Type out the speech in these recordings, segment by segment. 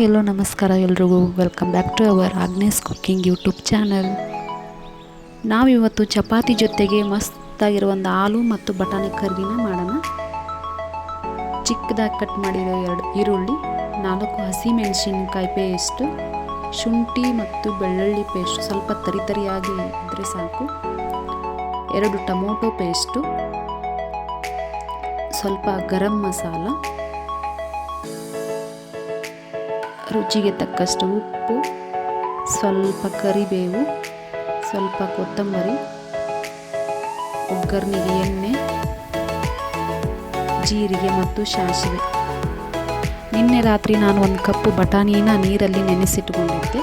Hi hello ನಮಸ್ಕಾರ ಎಲ್ರಿಗೂ. Welcome back to our Agnes cooking YouTube channel. ನಾವಿವತ್ತು ಚಪಾತಿ ಜೊತೆಗೆ ಮಸ್ತಾಗಿರೋ ಒಂದು ಆಲೂ ಮತ್ತು ಬಟಾಣಿ ಕರ್ರಿನ ಮಾಡೋಣ. ಚಿಕ್ಕದಾಗಿ ಕಟ್ ಮಾಡಿರೋ 2 ಈರುಳ್ಳಿ, 4 ಹಸಿಮೆಣಸಿನಕಾಯಿ ಪೇಸ್ಟು, ಶುಂಠಿ ಮತ್ತು ಬೆಳ್ಳುಳ್ಳಿ ಪೇಸ್ಟ್ ಸ್ವಲ್ಪ ತರಿಯಾಗಿ ಇದ್ದರೆ ಸಾಕು, 2 ಟೊಮೊಟೊ ಪೇಸ್ಟು, ಸ್ವಲ್ಪ ಗರಂ ಮಸಾಲ, ರುಚಿಗೆ ತಕ್ಕಷ್ಟು ಉಪ್ಪು, ಸ್ವಲ್ಪ ಕರಿಬೇವು, ಸ್ವಲ್ಪ ಕೊತ್ತಂಬರಿ, ಒಗ್ಗರಣೆಗೆ ಎಣ್ಣೆ, ಜೀರಿಗೆ ಮತ್ತು ಸಾಸಿವೆ. ನಿನ್ನೆ ರಾತ್ರಿ ನಾನು 1 ಕಪ್ಪು ಬಟಾಣಿನ ನೀರಲ್ಲಿ ನೆನೆಸಿಟ್ಕೊಂಡಿದ್ದೆ.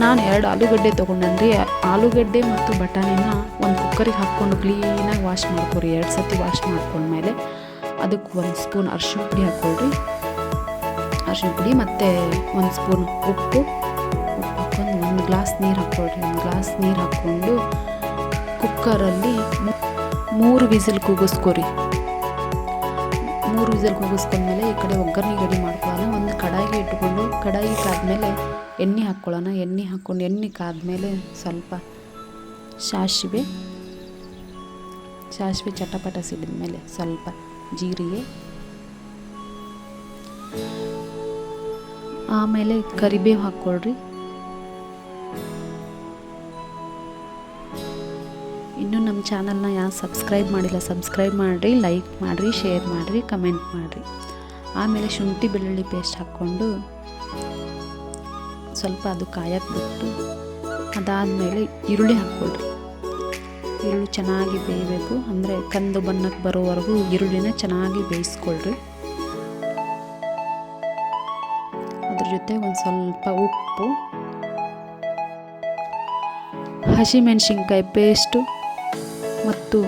ನಾನು 2 ಆಲೂಗಡ್ಡೆ ತೊಗೊಂಡ್ರೆ ಆಲೂಗಡ್ಡೆ ಮತ್ತು ಬಟಾಣಿನ ಒಂದು ಕುಕ್ಕರಿಗೆ ಹಾಕ್ಕೊಂಡು ಕ್ಲೀನಾಗಿ ವಾಶ್ ಮಾಡ್ಕೊರಿ. 2 ಸತಿ ವಾಶ್ ಮಾಡ್ಕೊಂಡ್ಮೇಲೆ ಅದಕ್ಕೆ 1 ಸ್ಪೂನ್ ಅರಿಶಿಣ ಪುಡಿ ಹಾಕ್ಕೊಳ್ರಿ. ಅರಿಶಿಣ ಪುಡಿ ಮತ್ತು 1 ಸ್ಪೂನ್ ಉಪ್ಪು ಹಾಕ್ಕೊಂಡು 1 ಗ್ಲಾಸ್ ನೀರು ಹಾಕ್ಕೊಳ್ರಿ. 1 ಗ್ಲಾಸ್ ನೀರು ಹಾಕ್ಕೊಂಡು ಕುಕ್ಕರಲ್ಲಿ 3 ವಿಸಿಲ್ ಕೂಗಿಸ್ಕೊರಿ. 3 ವಿಸಿಲ್ ಕೂಗಿಸ್ಕೊಂಡ್ಮೇಲೆ ಈ ಕಡೆ ಒಗ್ಗರಣೆ ರೆಡಿ ಮಾಡ್ಕೊಳ್ಳೋಣ. ಒಂದು ಕಡಾಯಿಗೆ ಇಟ್ಕೊಂಡು ಕಡಾಯಿ ಕಾದ್ಮೇಲೆ ಎಣ್ಣೆ ಹಾಕ್ಕೊಳ್ಳೋಣ. ಎಣ್ಣೆ ಹಾಕ್ಕೊಂಡು ಎಣ್ಣೆ ಕಾದ್ಮೇಲೆ ಸ್ವಲ್ಪ ಸಾಸಿವೆ ಚಟಪಟ ಸಿಡಿದ್ಮೇಲೆ ಸ್ವಲ್ಪ ಜೀರಿಗೆ, ಆಮೇಲೆ ಕರಿಬೇವು ಹಾಕ್ಕೊಳ್ರಿ. ಇನ್ನೂ ನಮ್ಮ ಚಾನಲ್ನ ಯಾರು ಸಬ್ಸ್ಕ್ರೈಬ್ ಮಾಡಿಲ್ಲ ಸಬ್ಸ್ಕ್ರೈಬ್ ಮಾಡಿರಿ, ಲೈಕ್ ಮಾಡಿರಿ, ಶೇರ್ ಮಾಡಿರಿ, ಕಮೆಂಟ್ ಮಾಡಿರಿ. ಆಮೇಲೆ ಶುಂಠಿ ಬೆಳ್ಳುಳ್ಳಿ ಪೇಸ್ಟ್ ಹಾಕ್ಕೊಂಡು ಸ್ವಲ್ಪ ಅದು ಕಾಯಕ್ಕೆ ಬಿಟ್ಟು ಅದಾದಮೇಲೆ ಈರುಳ್ಳಿ ಹಾಕ್ಕೊಳ್ರಿ. ಈರುಳ್ಳಿ ಚೆನ್ನಾಗಿ ಬೇಯಬೇಕು, ಅಂದರೆ ಕಂದು ಬಣ್ಣಕ್ಕೆ ಬರೋವರೆಗೂ ಈರುಳ್ಳಿನ ಚೆನ್ನಾಗಿ ಬೇಯಿಸ್ಕೊಳ್ರಿ. ಅದ್ರ ಜೊತೆ ಒಂದು ಸ್ವಲ್ಪ ಉಪ್ಪು, ಹಸಿಮೆಣಸಿನ್ಕಾಯಿ ಪೇಸ್ಟು ಮತ್ತು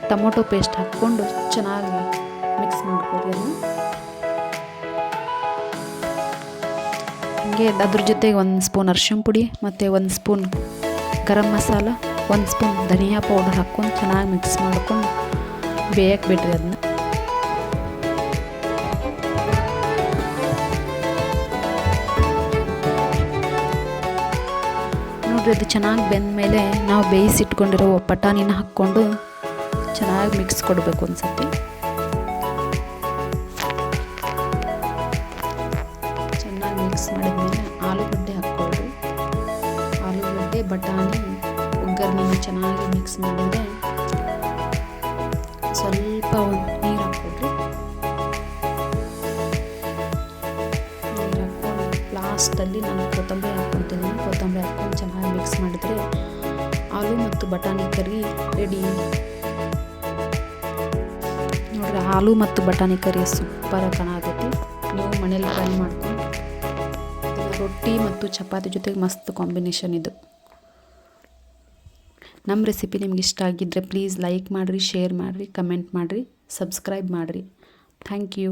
ಟೊಮೊಟೊ ಪೇಸ್ಟ್ ಹಾಕ್ಕೊಂಡು ಚೆನ್ನಾಗಿ ಮಿಕ್ಸ್ ಮಾಡ್ಕೊಳ್ರಿ. ಹಾಗೆ ಅದ್ರ ಜೊತೆಗೆ 1 ಸ್ಪೂನ್ ಅರಿಶಿಣ ಪುಡಿ ಮತ್ತು 1 ಸ್ಪೂನ್ ಗರಂ ಮಸಾಲ, 1 ಸ್ಪೂನ್ ಧನಿಯಾ ಪೌಡರ್ ಹಾಕ್ಕೊಂಡು ಚೆನ್ನಾಗಿ ಮಿಕ್ಸ್ ಮಾಡ್ಕೊಂಡು ಬೇಯಕ್ಕೆ ಬಿಡ್ರಿ. ಅದನ್ನ ನೋಡಿರಿ, ಅದು ಚೆನ್ನಾಗಿ ಬೆಂದಮೇಲೆ ನಾವು ಬೇಯಿಸಿಟ್ಕೊಂಡಿರೋ ಬಟಾಣಿನ ಹಾಕ್ಕೊಂಡು ಚೆನ್ನಾಗಿ ಮಿಕ್ಸ್ ಕೊಡಬೇಕು. ಒಂದು ಸತಿ ಚೆನ್ನಾಗಿ ಮಿಕ್ಸ್ ಮಾಡಿದ್ಮೇಲೆ ಆಲೂಗಡ್ಡೆ ಹಾಕ್ಕೊಳ್ರಿ. ಆಲೂಗಡ್ಡೆ ಬಟಾಣಿ ಒಗ್ಗರಣೆನ ಚೆನ್ನಾಗಿ ಮಿಕ್ಸ್ ಮಾಡಿದರೆ ಸ್ವಲ್ಪ ನೀರು ಹಾಕ್ಕೊಳ್ರಿ. ನೀರು ಹಾಕ್ಕೊಂಡು ಲಾಸ್ಟಲ್ಲಿ ನಾನು ಕೊತ್ತಂಬರಿ ಹಾಕ್ಕೊಳ್ತೀನಿ. ಕೊತ್ತಂಬರಿ ಹಾಕ್ಕೊಂಡು ಚೆನ್ನಾಗಿ ಮಿಕ್ಸ್ ಮಾಡಿದರೆ ಆಲೂ ಮತ್ತು ಬಟಾಣಿ ಕರಿ ರೆಡಿ. ನೋಡ್ರಿ, ಆಲೂ ಮತ್ತು ಬಟಾಣಿ ಕರಿ ಸೂಪರಾಗಿ ಕಾಣಾಗೈತಿ. ನೀವು ಮನೇಲಿ ಟ್ರೈ ಮಾಡ್ಕೊಂಡು ರೊಟ್ಟಿ ಮತ್ತು ಚಪಾತಿ ಜೊತೆಗೆ ಮಸ್ತ್ ಕಾಂಬಿನೇಷನ್ ಇದು. ನಮ್ಮ ರೆಸಿಪಿ ನಿಮ್ಗೆ ಇಷ್ಟ ಆಗಿದ್ದರೆ ಪ್ಲೀಸ್ ಲೈಕ್ ಮಾಡಿರಿ, ಶೇರ್ ಮಾಡಿರಿ, ಕಮೆಂಟ್ ಮಾಡಿರಿ, ಸಬ್ಸ್ಕ್ರೈಬ್ ಮಾಡಿರಿ. Thank you.